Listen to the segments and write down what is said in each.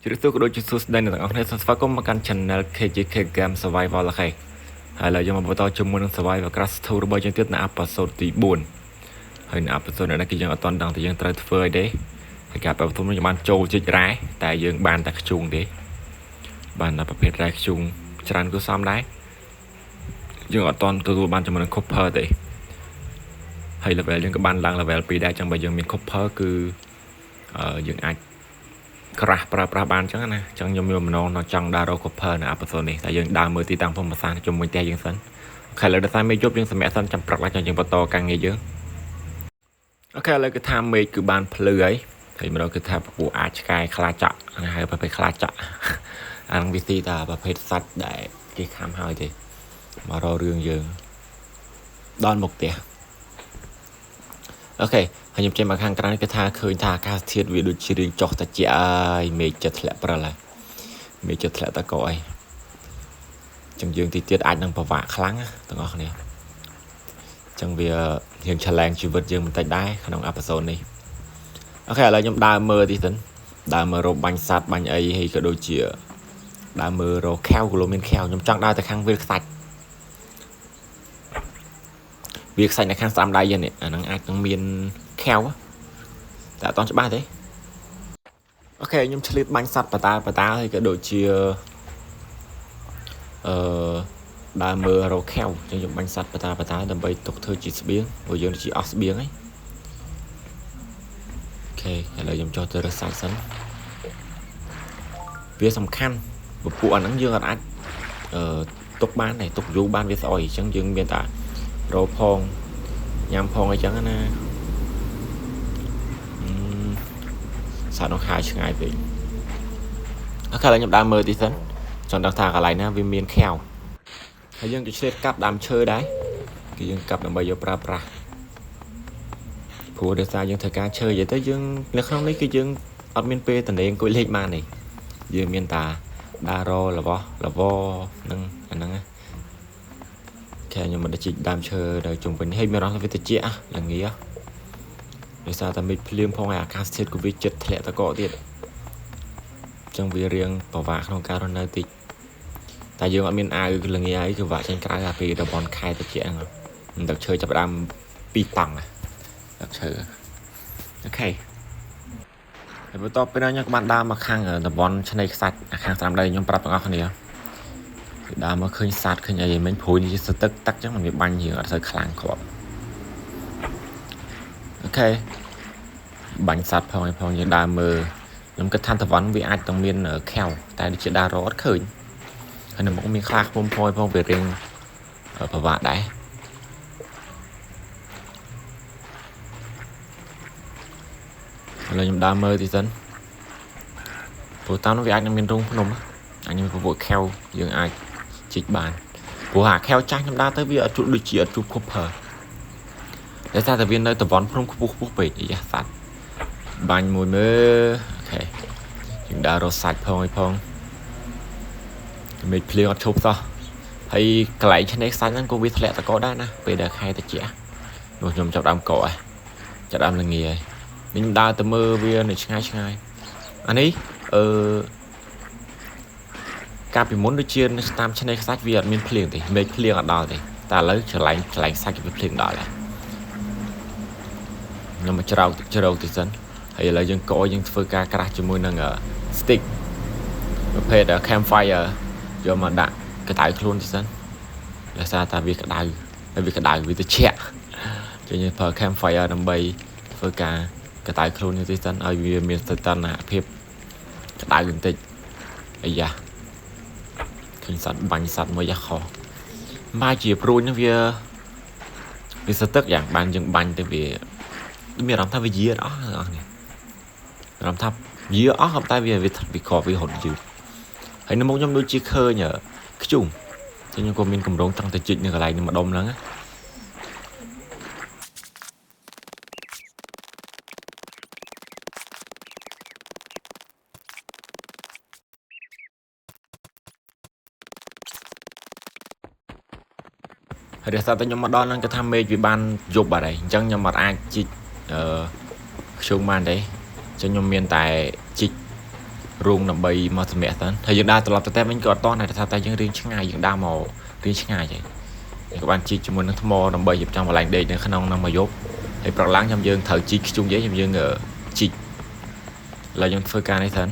ជម្រាបសួរក៏ដូចជាសួស្តីអ្នកទាំងអស់គ្នាសូមស្វាគមន៍មកកាន់ Channel KJK Game Survival ឡើយហើយឡើយយើងមកបន្តជាមួយនឹង Survival Crash 2របស់យើងទៀតនៅ episode ទី4ហើយនៅ episode នេះគឺយើងអត់ទាន់ដឹងថាយើងត្រូវធ្វើអីទេហើយការប្រពន្ធយើងបានចូលជីករ៉ែតែយើងបានតែខ្ជូងទេបានតែប្រភេទរ៉ែខ្ជូងច្រើនគឺសមដែរយើងអត់ទាន់ទទួលបានជាមួយនឹង Copper ទេហើយ level យើងក៏បានឡើង level 2ដែរចឹងបើយើងមាន Copper គឺយើងអាចក្រាស់ប្រើប្រាស់បានចឹងណាចឹងខ្ញុំមានបំណងចង់ដើររក Copper នៅ episode នេះតែយើងដើរមើលទីតាំងភូមិសាស្ត្រជុំវិញផ្ទះយើងសិនអូខេឥឡូវដល់តែមេជប់យើងសម្រាប់សិនចាំព្រឹកឡើងយើងបន្តការងារយើងអូខេឥឡូវគឺថាមេឃគឺបានភ្លឺហើយម្ដងគឺថាពពួកអាចឆ្កែខ្លាចក់ហើយប្រភេទខ្លាចក់អានឹងវាទីតាប្រភេទសត្វដែលគេខំហើយទេមករករឿងយើងដល់មុខផ្ទះអូខេហើយខ្ញុំចេញមកខាងក្រៅនេះគឺថាឃើញថាអាកាសធាតុវាដូចជារឿងចុះតាជាហើយមេឃចិត្តធ្លាក់ព្រិលហើយមេឃចិត្តធ្លាក់តកអីចឹងយើងទីទៀតអាចនឹងពិបាកខ្លាំងទាំងអស់គ្នាចឹងវារៀង challenge ជីវិតយើងបន្តិចដែរក្នុង episode នេះអូខេឥឡូវខ្ញុំដើរមើលទីសិនដើរមើលរកបាញ់សត្វបាញ់អីហើយក៏ដូចជាដើរមើលរកខែវគីឡូមានខែវខ្ញុំចង់ដើរទៅខាងវាលខ្សាច់វាខ្សាច់នៅខាងស្ដាំដៃយើងនេះអាហ្នឹងអាចនឹងមានខែវតែអត់តច្បាស់ទេអូខេខ្ញុំឆ្លៀតបាញ់សត្វបតាហើយក៏ដូចជាដើរមើលរកខែវចឹងខ្ញុំបាញ់សត្វបតាដើម្បីទុកធ្វើជាស្បៀងព្រោះយើងជាអស់ស្បៀងហើយអូខេឥឡូវខ្ញុំចុះទៅរកសាច់សិនវាសំខាន់ពពួកអាហ្នឹងយើងអាចទុកបានដែរទុកយូរបានវាស្អុយអញ្ចឹងយើងមានតែរកផងញ៉ាំផងអីចឹងណាសាច់នោះខាយឆ្ងាយពេកអូខេឥឡូវខ្ញុំដើរមើលទីសិនចង់ដឹងថាកន្លែងណាវាមានខែវហើយយើងក៏ឆ្លៀតកាប់ដើមឈើដែរគឺយើងកាប់ដើម្បីយកប្រើប្រាស់ព្រោះដោយសារយើងធ្វើការឈើនិយាយទៅយើងនៅក្នុងនេះគឺយើងអត់មានពេលតនេអង្គុយលេខបានទេយើងមានតែដើរររបស់នឹងអាហ្នឹងណាខ្ញុំមិនជីកដើមឈើនៅជុំវិញហើយមានរស់វាតិចល្ងាដោយសារតែមេឃភ្លៀងផងហើយអាកាសធាតុក៏វាចិត្តធ្លាក់តកកទៀតអញ្ចឹងវារៀងពិបាកក្នុងការរស់នៅតិចតែយើងអត់មានអាវល្ងាអីគឺវាក់ចេញក្រៅអាពីតំបន់ខែតិចហ្នឹងទឹកឈើចាប់ដើម2តង់ទឹកឈើអូខេហើយបន្ទាប់ពីនោះខ្ញុំក៏បានដើរមកខាងតំបន់ឆ្នេរខ្សាច់ខាងស្ដាំដៃខ្ញុំប្រាប់ទាំងអស់គ្នាដើរមកឃើញសត្វឃើញអីមិញព្រួយនេះស្ទឹកចឹងมันវាបាញ់យើងអត់សូវខ្លាំងគ្រាប់អូខេបាញ់សត្វផងយើងដើរមើលខ្ញុំគិតថាតវ៉ាន់វាអាចต้องមានខែវតែដូចជាដើររត់ឃើញហើយនៅមុខមានខ្លាខ្មុំផងវារៀងពិបាកដែរឥឡូវខ្ញុំដើរមើលទីសិនព្រោះតាមនោះវាអាចនឹងមានរោងភ្នំអាចនឹងពួកខែវយើងអាចជីកបានព្រោះអាខែវចាស់ខ្ញុំដើរទៅវាអត់ជួបដូចជាអត់ជួប Copper តែតែវានៅតំបន់ភ្នំខ្ពស់ពេកយ៉ាសត្វបាញ់មួយមើលអូខេយើងដើររកសាច់ផងមេឃភ្លៀងអត់ឈប់សោះហើយកន្លែងឆ្នេរខ្សាច់ហ្នឹងក៏វាធ្លាក់តកដែរណាពេលដែលខែត្រជាក់នោះខ្ញុំចាប់ដើមកកហើយចាប់ដើមល្ងាហើយខ្ញុំដើរទៅមើលវានៅឆ្ងាយអានេះកាលពីមុនដូចជានៅតាមឆ្នេរខ្សាច់វាអត់មានភ្លៀងទេមេឃភ្លៀងអត់ដល់ទេតែឥឡូវឆ្លៃសាច់វាភ្លៀងដល់ហើយខ្ញុំមកជ្រោកទីសិនហើយឥឡូវយើងយើងធ្វើការក្រាស់ជាមួយនឹង stick ប្រភេទ campfire យកមកដាក់ក្តៅខ្លួនទីសិនដោយសារតែវាក្តៅហើយវាក្តៅវាត្រជាក់ចឹងយើងប្រើ campfire ដើម្បីធ្វើការក្តៅខ្លួនទីសិនឲ្យវាមានសីតុណ្ហភាពក្តៅបន្តិចអាយ៉ាឃើញសត្វបាញ់សត្វមួយយ៉ាខុសមកជាព្រួយនោះវាស្ទឹកយ៉ាងបានយើងបាញ់ទៅវាមានអារម្មណ៍ថាវាយាអស់អ្នកនេះអារម្មណ៍ថាយាអស់តែវាក្រវាហត់យឺតហើយនៅមុខខ្ញុំដូចជាឃើញខ្ជុំចឹងខ្ញុំក៏មានកម្រងត្រង់ទៅជីកនៅកន្លែងនេះម្ដុំហ្នឹងហើយដោយសារតែខ្ញុំមកដល់ហ្នឹងគេថាមេឃវាបានយប់បាត់ហើយអញ្ចឹងខ្ញុំអត់អាចជីកខ្ជុំបានទេចឹងខ្ញុំមានតែជីក rung nằm bay mà thằng mẹ tấn hay dương đa từ lọt từ tem mình còn to này sao tay dương riêng chẳng ngày dương đa màu riêng chẳng ngày vậy các bạn chỉ cho mình nó mò nằm bay dịp trong và lạnh đây nên khả năng nằm mà dốt hay bật láng trong dương thở chỉ chung giấy trong dương ở chỉ là dương phơi ca này tấn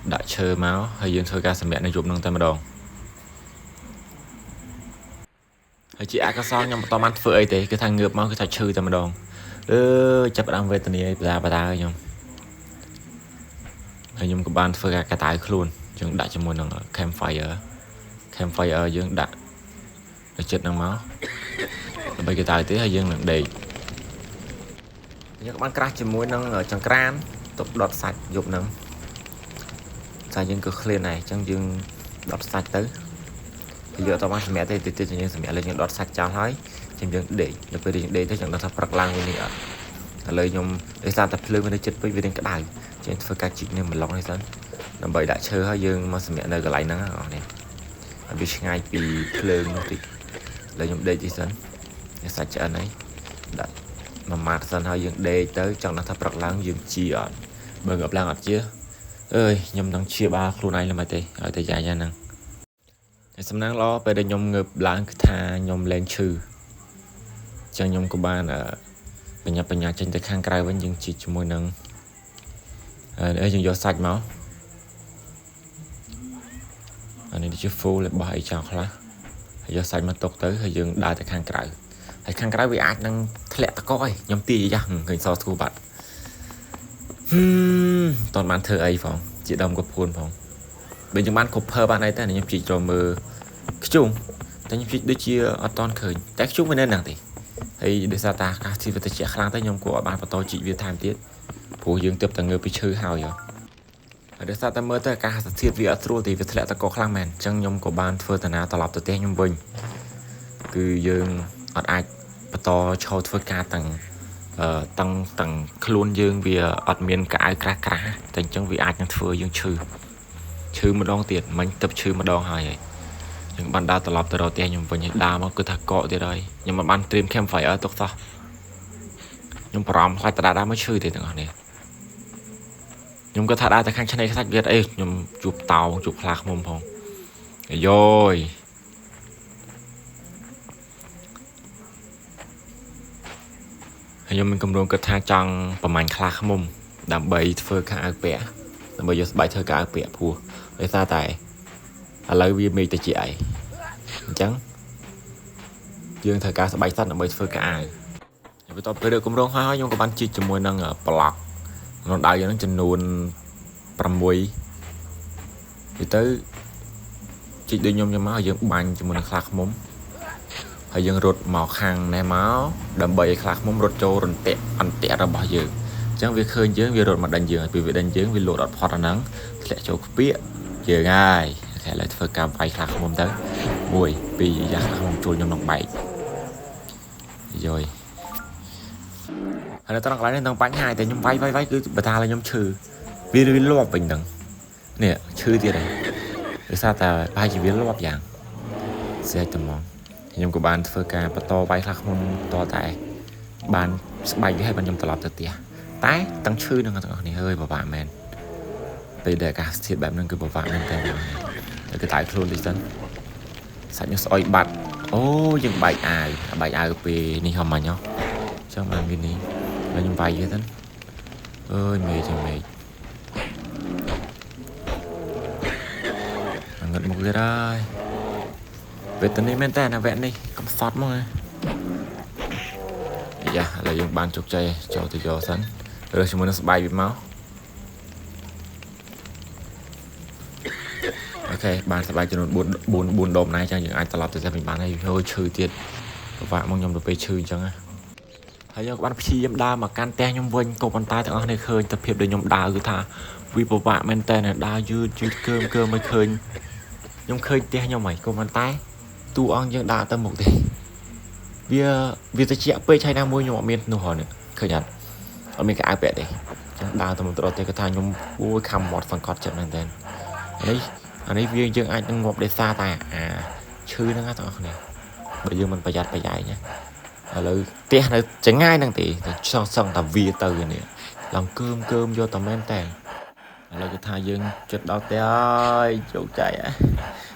đã chơi máu hay dương phơi ca thằng mẹ này chụp nâng tay mà đòn hay chị ai có son nhưng mà to mắt phơi thì cái thằng ngược máu cái thằng chơi tay mà đòn chấp đang về tận này ra bà ta ơi nhung hay nhung các bạn phơi cái tài luôn chúng đã cho mùi nằng campfire dương đã để chết nằng máu bây cái tài tí hay dương nằng đầy nhưng các bạn crack cho mùi nằng ở trong can tục đọt sạch dục nằng sai dương cực lên này trong dương đọt sạch tới bây giờ tao mang mẹ thì từ từ như mẹ lên những đọt sạch cháo thấy trong dương để được về để tới chẳng đọt sạch bạc lang như này lời nhung để ra tập lương với chết với viên cái đài trên phơi cá chích nên mình lóng hay sao nằm bậy đã chơi hơi dương mà mẹ nơi cái lại nắng này bị ngay bị lương thì lời nhung đây thì sao để sạch chợ này đã mà mát dần hơi dương đây tới trong nó thắp bạc lang dương chi ở bờ ngập lang ở chưa ơi nhung đang chia ba luôn này là mày tê ở tay dài nha năng xem năng lo về đây nhung ngập lang tha nhung lên trừ cho nhung của ba là bên nhà trên tới khang cài vẫn dừng chỉ cho môi nâng để dừng gió sạch máu anh này chưa phô lại bài chào khá gió sạch mà tốc tới hay dừng đai tới khang cài bị ác năng lẹ ta coi nhóm tì ra người so thu bật toàn bán thơ ấy phòng chị đồng có phun phòng bên trong bán cục phơ bạn ấy ta này nhóm chị cho mơ cái chung ta nhóm chị đôi chia ở toàn khởi tách chung với nên nàng thì hay để ra ta các thì phải chạy khang tới nhóm của bạn và tôi chị việc tham tiết phù dương tiếp tầng người bị chơi hào rồi để ra ta mơ tới cả thiết việc rồi thì việc lẽ ta có khang mền trong nhóm của bạn phơi tận nào ta lọc từ té nhóm bình cứ dương ở ai và to cho phơi ca tầng luôn dương vì ở miền cả cả thành trong vì ai đang phơi dương chư mà đong tiền mình tập chư mà đong hài những bạn đa tập lọc từ đầu tiên nhưng với những đa mà cứ thật cọ thì đây nhưng mà bạn tìm kem phải ở tốt sao nhưng prom khai ta đã mới chơi thì thằng này nhưng có thật ra tại khang chân này sách việt ấy nhưng chụp tàu chụp lạc mồm không rồi nhưng mình cầm đồn cái thang trăng và mảnh lạc mồm đảm bày phơi cả bẻ đảm bày giờ bài thơ cả bẻ phù để ta tại lấy vì mình tới chị ấy chẳng dương thời ca sẽ bay sắt ở bên phơi cả vì tôi được cũng rong hoa nhưng có bán chi cho môi năng ở block nó đại nó chân nuôn pram muối thì tới chị đi nhôm cho máu dương bành cho mình khạc mồm hay dương rụt màu khang này máu đầm bầy khạc mồm rụt trâu rụt tẹt ăn tẹt ra bao giờ chẳng việc khơi dương vì rụt mặt đánh dương vì việc đánh dương vì lộ đọt phật nắng sẽ cho biết giờ ngay sẽ lại phơi cam bay khạc mồm tới mùi vì giá khạc mồm trôi nhôm nòng bảy rồi nó tao nói lên tao bánh hai thì nhung vay cứ bà ta là nhung trừ vì lo bình đẳng nè trừ tiền này để sao ta bay chỉ biết lo dạng sẽ tầm mong nhung của bạn phơi cà bà to bay khác không to tại bạn bay hay bạn nhung tập lọt từ tía tái tăng trừ nữa tao này hơi bà bạn men bây để cả thiệt bạn nên cứ bà bạn nên tên này để cái tái luôn đi dân sạch nhung soi bạt ô dừng bài ai về đi hòm mà nhau trong màn bên này là những bài vậy đó ơi mệt thì mệt ngật một cái đây về tận đây men tên là vẹn đi cầm sót mà dạ là dùng bàn chụp chơi cho từ giờ sẵn rồi chúng mình sẽ bài bị máu ok bạn sẽ bài cho nó buồn đồm này cho những ai tập từ ra mình bán này hơi trừ tiền và mong nhầm được về trừ chẳng à hay là bạn chi em đa mà can te nhom vinh cầu bàn tay thằng này khơi tập hiệp để nhom đa cứ thà vì bộ bạn men tên này đa dư cơm mới khơi nhom khơi te nhau mày cầu bàn tay tu ăn nhưng đa tâm một thì vì ta chẹt bê chai nam môi nhom miên nụ hòn nữa khơi nhận ở mình cái ai bẹt đây đa tâm một tờ cái thằng nhom vui khăm một phần cọt chậm lên tên anh ấy viên chân ai đang ngọc để xa ta chư nó ngắt này bây giờ mình phải giặt phải dạy nhé lời tiền là chẳng ai năng tỷ cho xong tầm vi từ này làm cơm vô tầm em tàn ឥឡូវគឺថាយើងជិតដល់ផ្ទះហើយជោគជ័យ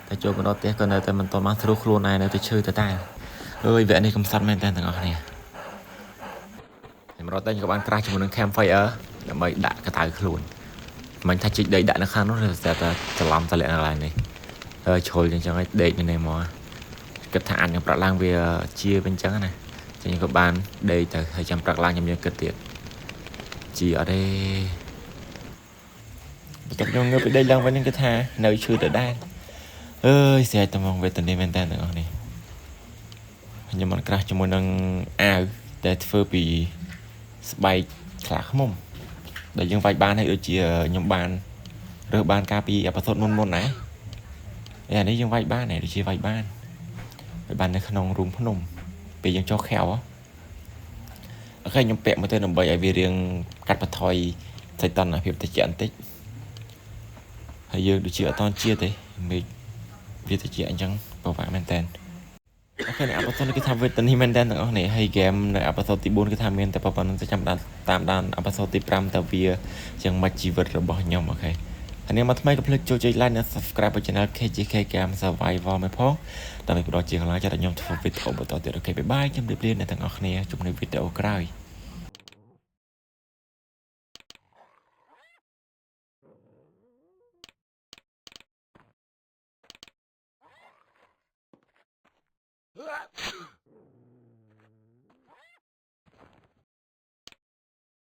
តែចូលមកដល់ផ្ទះក៏នៅតែមិនទាន់បានស្រួលខ្លួនឯងនៅតែឈឺទៅតែអើយវគ្គនេះកំសត់មែនតើទាំងអស់គ្នាខ្ញុំរត់តែក៏បានក្រាស់ជាមួយនឹង campfire ដើម្បីដាក់កតៅខ្លួនមិនថាជីកដីដាក់នៅខាងនោះតែតែច្រឡំតលាក់នៅកន្លែងនេះជ្រុលអញ្ចឹងហើយដេកនៅនេះមកគិតថាអញនឹងប្រាក់ឡើងវាជាវិញអញ្ចឹងណាចឹងខ្ញុំក៏បានដេកទៅហើយចាំប្រាក់ឡើងខ្ញុំយកគិតទៀតជាអត់ទេបន្ទាប់ខ្ញុំងើបពីដេកឡើងវិញគឺថានៅឈឺទៅដែរអើយស្រែកតែមកវេទនាមែនតើទាំងអស់នេះខ្ញុំមិនក្រាស់ជាមួយនឹងអាវដែលធ្វើពីស្បែកខ្លាឃ្មុំដែលយើងវាយបានហើយដូចជាខ្ញុំបានរើសបានការពីអបសុតមុនណាអានេះយើងវាយបានហើយដូចជាវាយបាននៅក្នុងរូងភ្នំពេលយើងចុះខែវអូខេខ្ញុំពាក់មកទៅដើម្បីឲ្យវារៀងកាត់បន្ថយសីតុណ្ហភាពត្រជាក់បន្តិចហើយយើងដូចជាអត់តន់ជាតិទេមេឃវាត្រជាក់អញ្ចឹងពិបាកមែនតើអូខេនៅអបសុតគឺថាវេទនាមែនតើទាំងអស់នេះហើយហ្គេមនៅអបសុតទី4គឺថាមានតែប៉ុណ្្នឹងទៅចាំតាមដានអបសុតទី5តើវាយ៉ាងម៉េចជីវិតរបស់ខ្ញុំអូខេហើយអ្នកមកថ្មីកុំភ្លេចចូលចុច like និង subscribe ទៅ channel KJK Game Survival មកផងដើម្បីផ្ដល់ជាកម្លាំងចិត្តឲ្យខ្ញុំធ្វើវីដេអូបន្តទៀតអូខេបាយបាយខ្ញុំរៀបលាអ្នកទាំងអស់គ្នាជួបនៅវីដេអូក្រោយ